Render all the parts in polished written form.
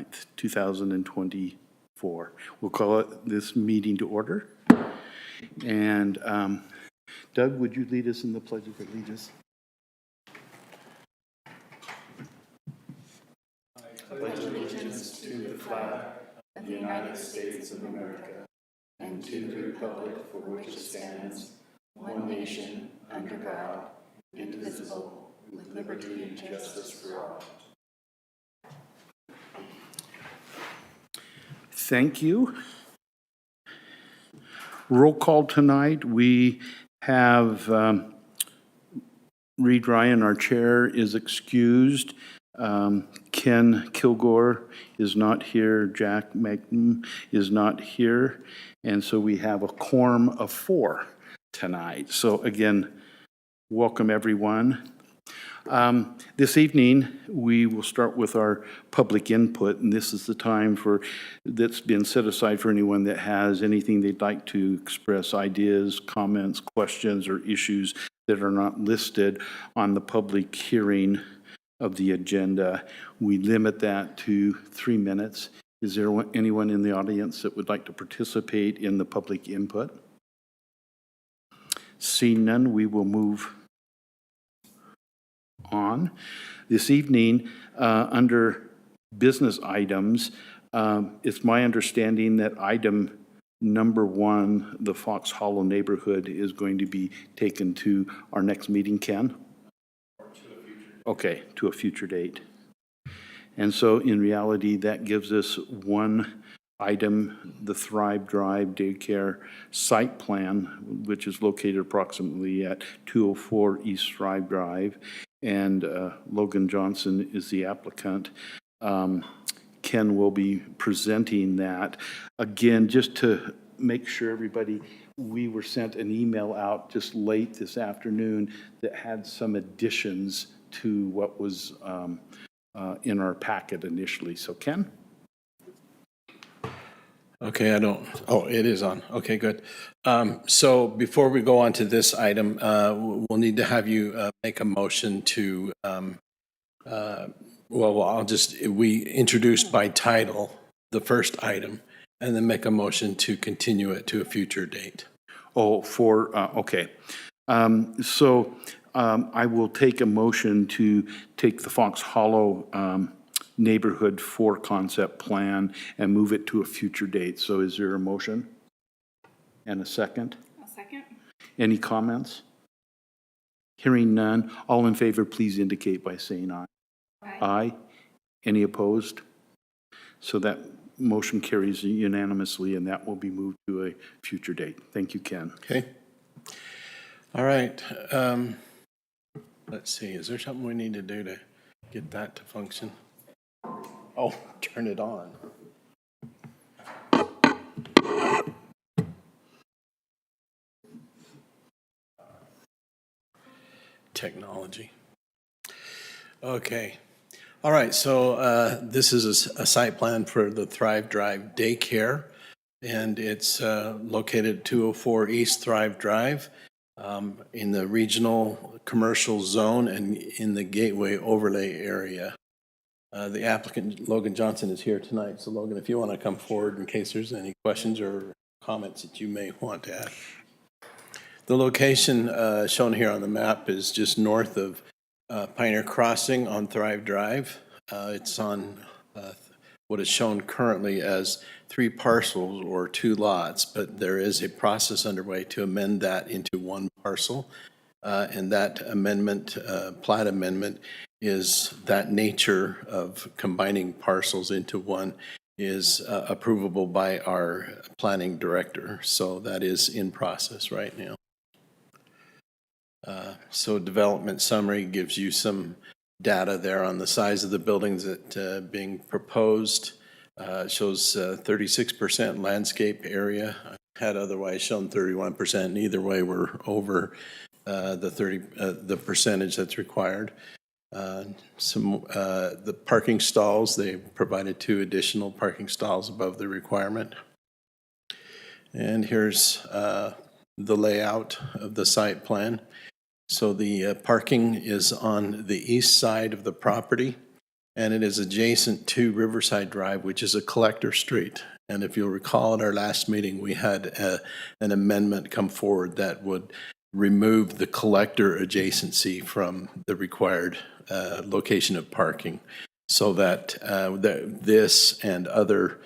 9th, 2024. We'll call this meeting to order. And Doug, would you lead us in the Pledge of Allegiance? I pledge allegiance to the flag of the United States of America and to the republic for which it stands, one nation, under God, indivisible, with liberty and justice for all. Thank you. Roll call tonight. We have Reed Ryan, our chair, is excused. Ken Kilgore is not here. Jack Magnum is not here. And so we have a quorum of 4 tonight. So again, welcome everyone. This evening, we will start with our public input, and this is the time that's been set aside for anyone that has anything they'd like to express, ideas, comments, questions, or issues that are not listed on the public hearing of the agenda. We limit that to 3 minutes. Is there anyone in the audience that would like to participate in the public input? Seeing none, we will move on. This evening, under business items, it's my understanding that item number 1, the Fox Hollow neighborhood, is going to be taken to our next meeting, Ken? Or to a future date. Okay, to a future date. And so in reality, that gives us one item, the Thrive Drive Daycare site plan, which is located approximately at 204 East Thrive Drive. And Logan Johnson is the applicant. Ken will be presenting that. Again, just to make sure everybody, we were sent an email out just late this afternoon that had some additions to what was in our packet initially. So Ken? Okay, it is on. Okay, good. So before we go on to this item, we'll need to have you make a motion to, we introduce by title the first item and then make a motion to continue it to a future date. Oh, okay. So I will take a motion to take the Fox Hollow Neighborhood 4 concept plan and move it to a future date. So is there a motion? And a second? A second. Any comments? Hearing none. All in favor, please indicate by saying aye. Aye. Aye. Any opposed? So that motion carries unanimously, and that will be moved to a future date. Thank you, Ken. Okay. All right. Let's see. Is there something we need to do to get that to function? Oh, turn it on. Technology. Okay. All right. So this is a site plan for the Thrive Drive Daycare, and it's located at 204 East Thrive Drive in the regional commercial zone and in the Gateway overlay area. The applicant, Logan Johnson, is here tonight. So, Logan, if you want to come forward in case there's any questions or comments that you may want to add. The location shown here on the map is just north of Pioneer Crossing on Thrive Drive. It's on what is shown currently as 3 parcels or 2 lots, but there is a process underway to amend that into 1 parcel. And that amendment, plat amendment, is that nature of combining parcels into 1 is approvable by our planning director. So that is in process right now. So development summary gives you some data there on the size of the buildings that being proposed. Shows 36% landscape area. Had otherwise shown 31%. Either way, we're over the percentage that's required. The parking stalls, they provided 2 additional parking stalls above the requirement. And here's the layout of the site plan. So the parking is on the east side of the property, and it is adjacent to Riverside Drive, which is a collector street. And if you'll recall at our last meeting, we had an amendment come forward that would remove the collector adjacency from the required location of parking, so that this and other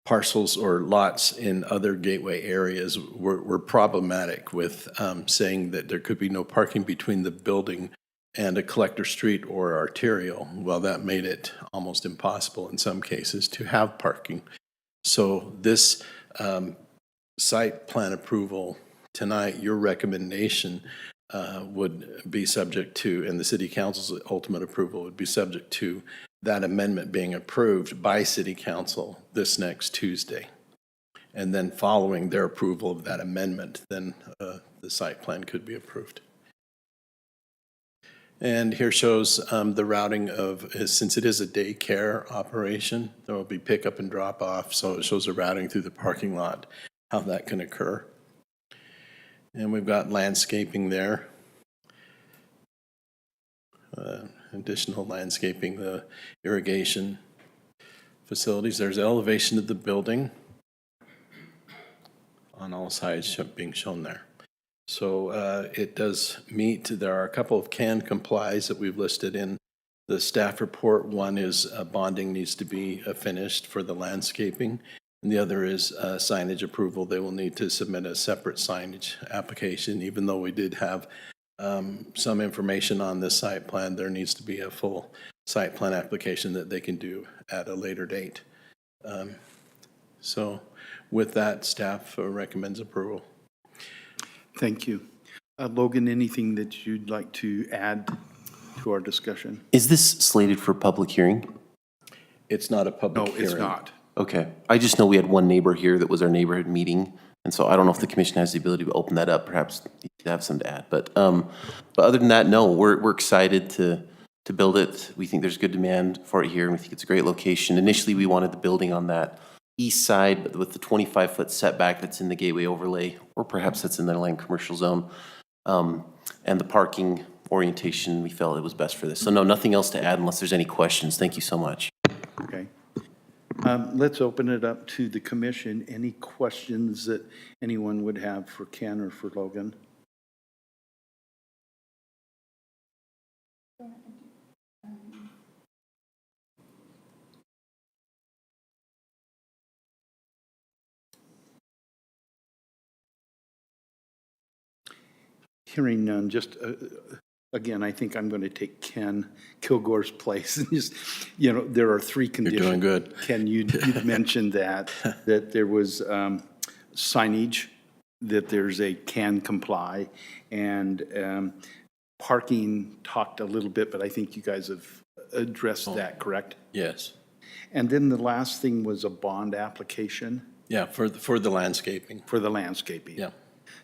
parcels or lots in other gateway areas were problematic with saying that there could be no parking between the building and a collector street or arterial. Well, that made it almost impossible in some cases to have parking. So this site plan approval tonight, your recommendation would be subject to, and the city council's ultimate approval would be subject to that amendment being approved by city council this next Tuesday. And then following their approval of that amendment, then the site plan could be approved. And here shows the routing of, since it is a daycare operation, there will be pickup and drop off. So it shows the routing through the parking lot, how that can occur. And we've got landscaping there. Additional landscaping, the irrigation facilities. There's elevation of the building on all sides being shown there. So it does meet, there are a couple of can complies that we've listed in the staff report. One is bonding needs to be finished for the landscaping, and the other is signage approval. They will need to submit a separate signage application. Even though we did have some information on this site plan, there needs to be a full site plan application that they can do at a later date. So with that, staff recommends approval. Thank you. Logan, anything that you'd like to add to our discussion? Is this slated for public hearing? It's not a public No, hearing. it's not. Okay. I just know we had one neighbor here that was our neighborhood meeting, and so I don't know if the commission has the ability to open that up. Perhaps you have some to add. But other than that, no, we're excited to build it. We think there's good demand for it here, and we think it's a great location. Initially, we wanted the building on that east side, but with the 25-foot setback that's in the gateway overlay, or perhaps that's in the land commercial zone, and the parking orientation, we felt it was best for this. So no, nothing else to add unless there's any questions. Thank you so much. Okay. Let's open it up to the commission. Any questions that anyone would have for Ken or for Logan? Hearing none, just, again, I think I'm going to take Ken Kilgore's place. And just, there are three conditions. doing good. Ken, you mentioned that there was signage, that there's a can comply, and parking talked a little bit, but I think you guys have addressed that, correct? Yes. And then the last thing was a bond application Yeah, for the landscaping. for the landscaping. Yeah.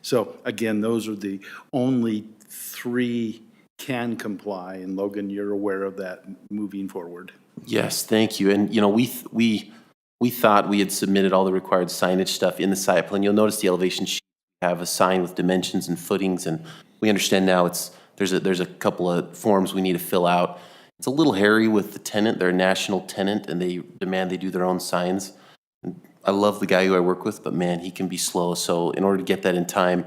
So again, those are the only three can comply, and Logan, you're aware of that moving forward. Yes, thank you. And, we thought we had submitted all the required signage stuff in the site plan. You'll notice the elevation sheet have a sign with dimensions and footings, and we understand now there's a couple of forms we need to fill out. It's a little hairy with the tenant. They're a national tenant, and they demand they do their own signs. I love the guy who I work with, but man, he can be slow. So in order to get that in time,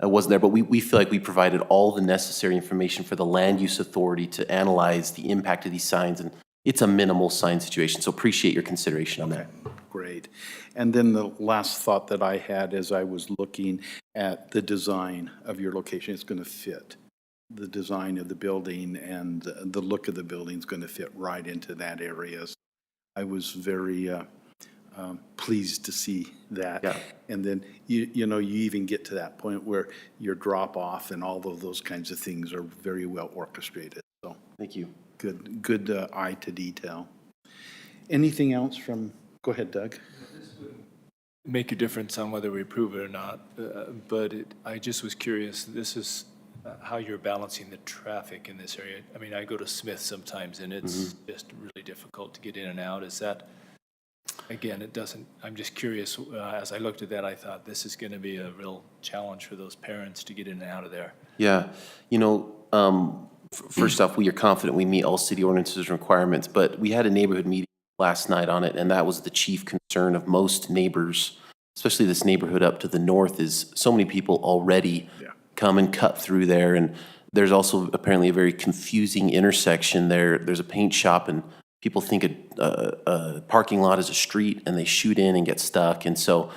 I wasn't there. But we feel like we provided all the necessary information for the land use authority to analyze the impact of these signs. And it's a minimal sign situation. So appreciate your consideration on that. Great. And then the last thought that I had as I was looking at the design of your location, it's going to fit. The design of the building and the look of the building is going to fit right into that area. So I was very pleased to see that. Yeah. And then, you even get to that point where your drop off and all of those kinds of things are very well orchestrated. So Thank you. good eye to detail. Anything else from, go ahead, Doug. Make a difference on whether we approve it or not, but I just was curious, this is how you're balancing the traffic in this area. I mean, I go to Smith sometimes, and it's just really difficult to get in and out. Is that, again, I'm just curious, as I looked at that, I thought this is going to be a real challenge for those parents to get in and out of there. Yeah. first off, we are confident we meet all city ordinances and requirements, but we had a neighborhood meeting last night on it, and that was the chief concern of most neighbors, especially this neighborhood up to the north, is so many people already come and cut through there. And there's also apparently a very confusing intersection there. There's a paint shop, and people think a parking lot is a street, and they shoot in and get stuck. And so,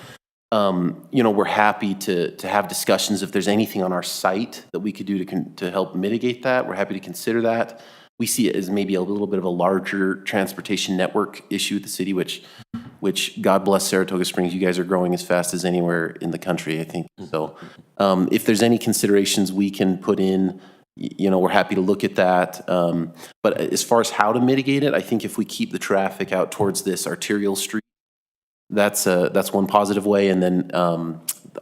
we're happy to have discussions. If there's anything on our site that we could do to help mitigate that, we're happy to consider that. We see it as maybe a little bit of a larger transportation network issue with the city, which God bless Saratoga Springs, you guys are growing as fast as anywhere in the country, I think. So if there's any considerations we can put in, we're happy to look at that. But as far as how to mitigate it, I think if we keep the traffic out towards this arterial street, that's one positive way. And then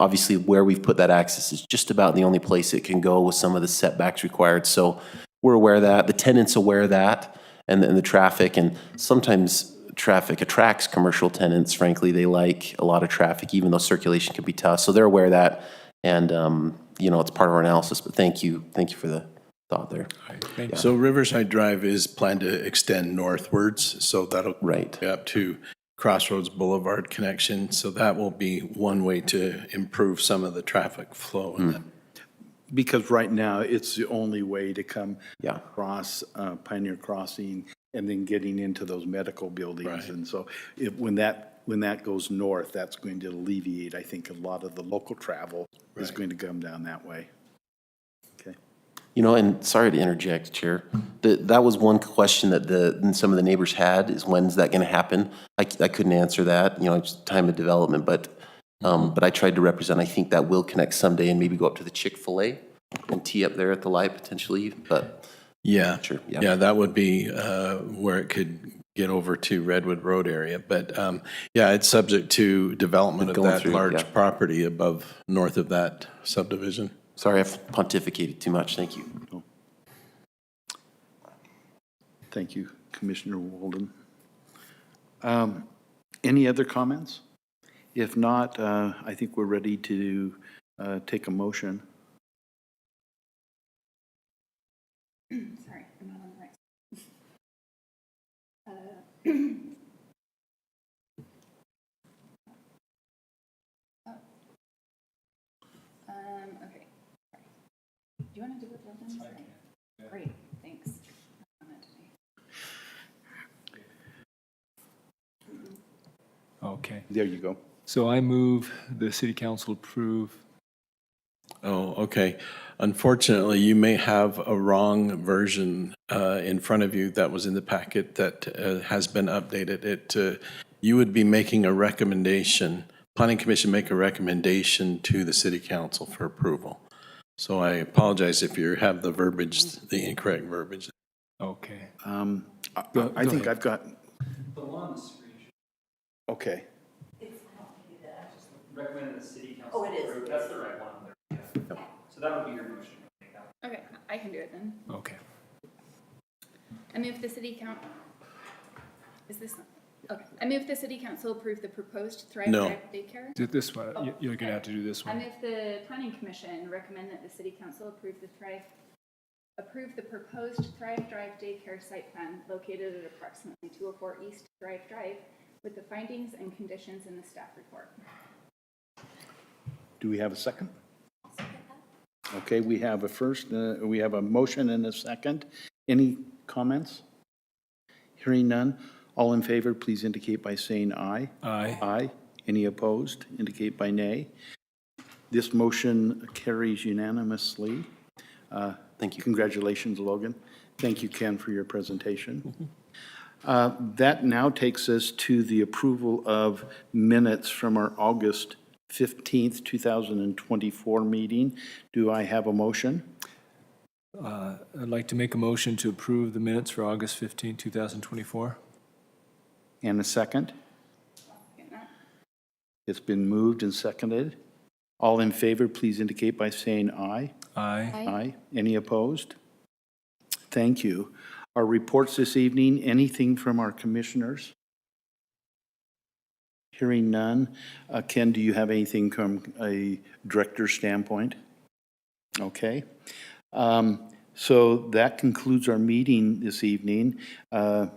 obviously where we've put that access is just about the only place it can go with some of the setbacks required. So we're aware of that. The tenant's aware of that, and the traffic. And sometimes traffic attracts commercial tenants. Frankly, they like a lot of traffic, even though circulation can be tough. So they're aware of that. And, it's part of our analysis. But thank you for the thought there. Thank you. So Riverside Drive is planned to extend northwards, so that'll Right. be up to Crossroads Boulevard connection. So that will be one way to improve some of the traffic flow. in that. Because right now, it's the only way to come Yeah. across Pioneer Crossing and then getting into those medical buildings. Right. And so when that goes north, that's going to alleviate, I think, a lot of the local travel is Right. going to come down that way. Okay. And sorry to interject, Chair. That was one question that some of the neighbors had, is when's that going to happen? I couldn't answer that, it's time of development, but I tried to represent, I think that will connect someday and maybe go up to the Chick-fil-A and tee up there at the light potentially, but Yeah. Sure, yeah. Yeah, that would be where it could get over to Redwood Road area. But it's subject to development of Going that through, large yeah. property north of that subdivision. sorry, I've pontificated too much, thank you. Thank you, Commissioner Walden. Any other comments? If not, I think we're ready to take a motion. Sorry, I'm not on the right. Okay. Do you want to do it, Logan? Great, thanks. I'm on it today. Okay. There you go. So I move the city council approve. Oh, okay. Unfortunately, you may have a wrong version in front of you that was in the packet that has been updated. You would be making a recommendation, Planning Commission make a recommendation to the city council for approval. So I apologize if you have the verbiage, the incorrect verbiage. Okay. I think ahead. I've got. Okay. Recommended the city council. Oh, it is. That's the right one. Yeah. So that would be your motion. Okay, I can do it then. Okay. I move the city I move the city council approve the proposed Thrive No. Drive daycare. Do this one. You're going to have to do this I one. move the planning commission recommend that the city council approve the proposed Thrive Drive daycare site plan located at approximately 204 East Thrive Drive with the findings and conditions in the staff report. Do we have a second? Okay, we have we have a motion and a second. Any comments? Hearing none. All in favor, please indicate by saying aye. Aye. Aye. Any opposed? Indicate by nay. This motion carries unanimously. Thank you. Congratulations, Logan. Thank you, Ken, for your presentation. That now takes us to the approval of minutes from our August 15th, 2024 meeting. Do I have a motion? I'd like to make a motion to approve the minutes for August 15, 2024. And a second? It's been moved and seconded. All in favor, please indicate by saying aye. Aye. Aye. Any opposed? Thank you. Our reports this evening, anything from our commissioners? Hearing none. Ken, do you have anything from a director's standpoint? Okay. So that concludes our meeting this evening.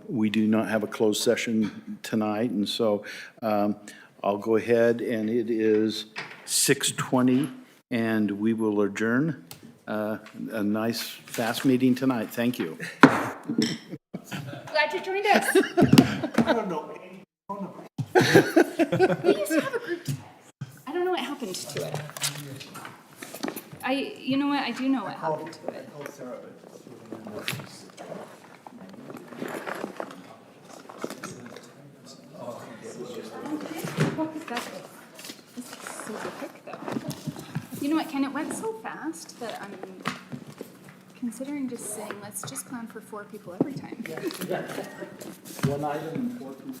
We do not have a closed session tonight, and so I'll go ahead, and it is 6:20, and we will adjourn. A nice, fast meeting tonight. Thank you. Glad you joined us. I don't know any phone number. We used to have a group text. I don't know what happened to it. You know what? I do know what happened to it. What was that? This is super quick though. You know what, Ken? It went so fast that I'm considering just saying, let's just plan for 4 people every time. One item, 4 people.